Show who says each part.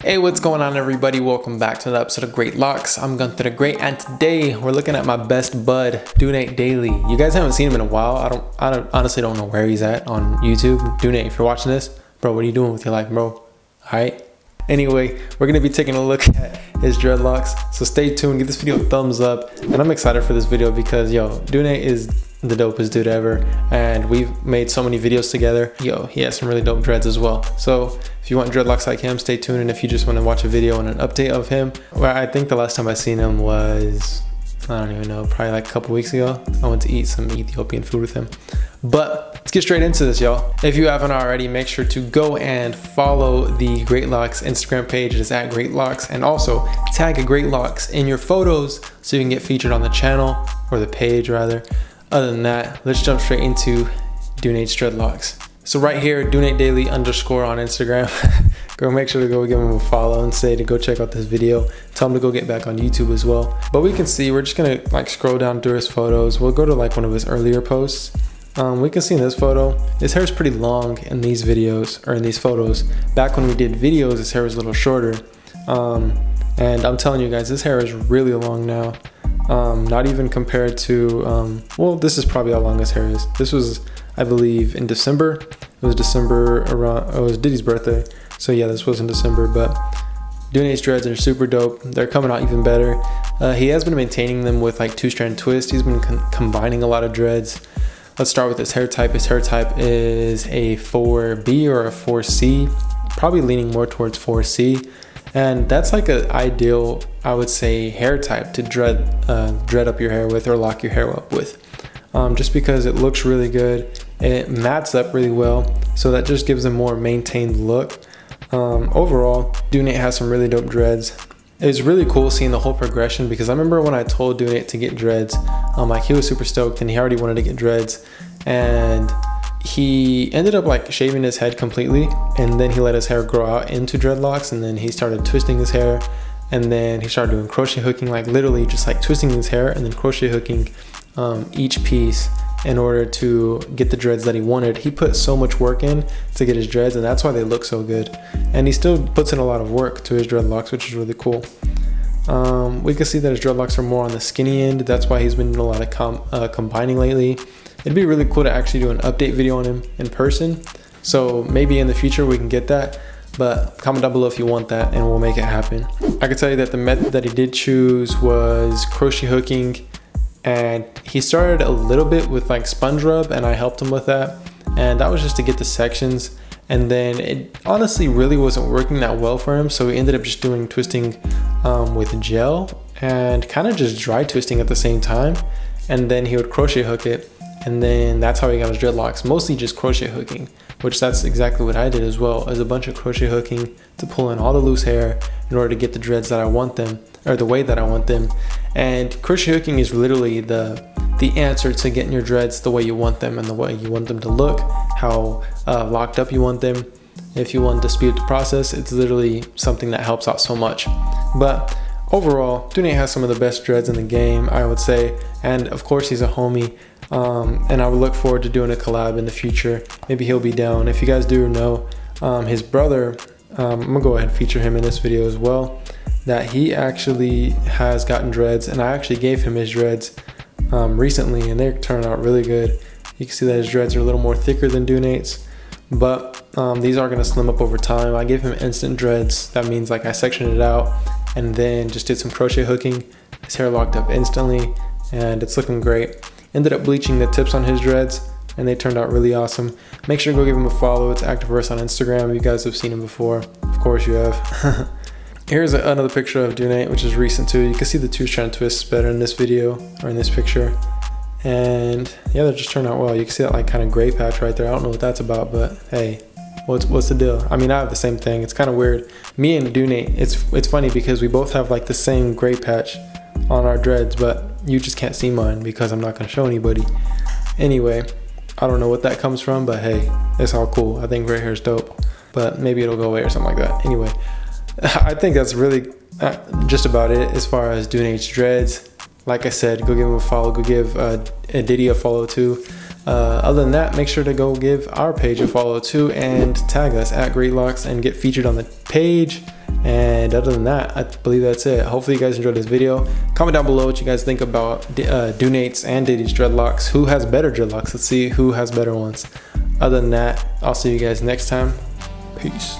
Speaker 1: Hey, what's going on everybody? Welcome back to another episode of Dreadlocks. I'm Gunther the Great, and today we're looking at my best bud, Dunate Daily. You guys haven't seen him in a while. I honestly don't know where he's at on YouTube. Dunate, if you're watching this, bro, what are you doing with your life, bro? Alright? Anyway, we're gonna be taking a look at his dreadlocks. So stay tuned, give this video a thumbs up. And I'm excited for this video because Dunate is the dopest dude ever, and we've made so many videos together. He has some really dope dreads as well. So if you want dreadlocks like him, stay tuned. And if you just want to watch a video and an update of him, well, I think the last time I seen him was, I don't even know, probably like a couple weeks ago. I went to eat some Ethiopian food with him. But let's get straight into this, y'all. If you haven't already, make sure to go and follow the Dreadlocks Instagram page. It is at Dreadlocks, and also tag a Dreadlocks in your photos so you can get featured on the channel, or the page rather. Other than that, let's jump straight into Dunate's dreadlocks. So right here, Dunate Daily _ on Instagram. Go make sure to go give him a follow and say to go check out this video. Tell him to go get back on YouTube as well. But we can see, we're just gonna like scroll down through his photos. We'll go to like one of his earlier posts. We can see in this photo, his hair is pretty long in these videos, or in these photos. Back when we did videos, his hair was a little shorter. And I'm telling you guys, his hair is really long now. Not even compared to, well, this is probably how long his hair is. This was, I believe, in December. It was December around, it was Diddy's birthday. So yeah, this was in December, but Dunate's dreads are super dope. They're coming out even better. He has been maintaining them with like 2-strand twist. He's been combining a lot of dreads. Let's start with his hair type. His hair type is a 4B or a 4C, probably leaning more towards 4C. And that's like an ideal, I would say, hair type to dread up your hair with, or lock your hair up with. Just because it looks really good. It mats up really well, so that just gives a more maintained look. Overall, Dunate has some really dope dreads. It was really cool seeing the whole progression, because I remember when I told Dunate to get dreads, like he was super stoked and he already wanted to get dreads, and he ended up like shaving his head completely, and then he let his hair grow out into dreadlocks, and then he started twisting his hair, and then he started doing crochet hooking, like literally just like twisting his hair and then crochet hooking each piece in order to get the dreads that he wanted. He put so much work in to get his dreads, and that's why they look so good. And he still puts in a lot of work to his dreadlocks, which is really cool. We can see that his dreadlocks are more on the skinny end. That's why he's been doing a lot of combining lately. It'd be really cool to actually do an update video on him in person. So maybe in the future we can get that, but comment down below if you want that and we'll make it happen. I can tell you that the method that he did choose was crochet hooking, and he started a little bit with like sponge rub, and I helped him with that. And that was just to get the sections. And then it honestly really wasn't working that well for him. So he ended up just doing twisting with gel and kind of just dry twisting at the same time. And then he would crochet hook it. And then that's how he got his dreadlocks, mostly just crochet hooking, which that's exactly what I did as well, is a bunch of crochet hooking to pull in all the loose hair in order to get the dreads that I want them, or the way that I want them. And crochet hooking is literally the answer to getting your dreads the way you want them and the way you want them to look, how locked up you want them. If you want to speed up the process, it's literally something that helps out so much. But overall, Dunate has some of the best dreads in the game, I would say. And of course, he's a homie. And I would look forward to doing a collab in the future. Maybe he'll be down. If you guys do know, his brother, I'm gonna go ahead and feature him in this video as well, that he actually has gotten dreads, and I actually gave him his dreads recently, and they turned out really good. You can see that his dreads are a little more thicker than Dunate's, but these are gonna slim up over time. I gave him instant dreads. That means like I sectioned it out and then just did some crochet hooking. His hair locked up instantly, and it's looking great. Ended up bleaching the tips on his dreads, and they turned out really awesome. Make sure to go give him a follow. It's Activeverse on Instagram. You guys have seen him before. Of course you have. Here's another picture of Dunate, which is recent too. You can see the 2-strand twists better in this video, or in this picture. And yeah, they just turned out well. You can see that like kind of gray patch right there. I don't know what that's about, but hey, what's the deal? I mean, I have the same thing. It's kind of weird. Me and Dunate, it's funny because we both have like the same gray patch on our dreads, but you just can't see mine because I'm not going to show anybody. Anyway, I don't know what that comes from, but hey, it's all cool. I think gray hair is dope, but maybe it'll go away or something like that. Anyway, I think that's really just about it as far as Dunate's dreads. Like I said, go give him a follow, go give Diddy a follow too. Other than that, make sure to go give our page a follow too, and tag us at Dreadlocks and get featured on the page And other than that, I believe that's it. Hopefully you guys enjoyed this video. Comment down below what you guys think about Dunate's and Diddy's dreadlocks. Who has better dreadlocks? Let's see who has better ones. Other than that, I'll see you guys next time. Peace.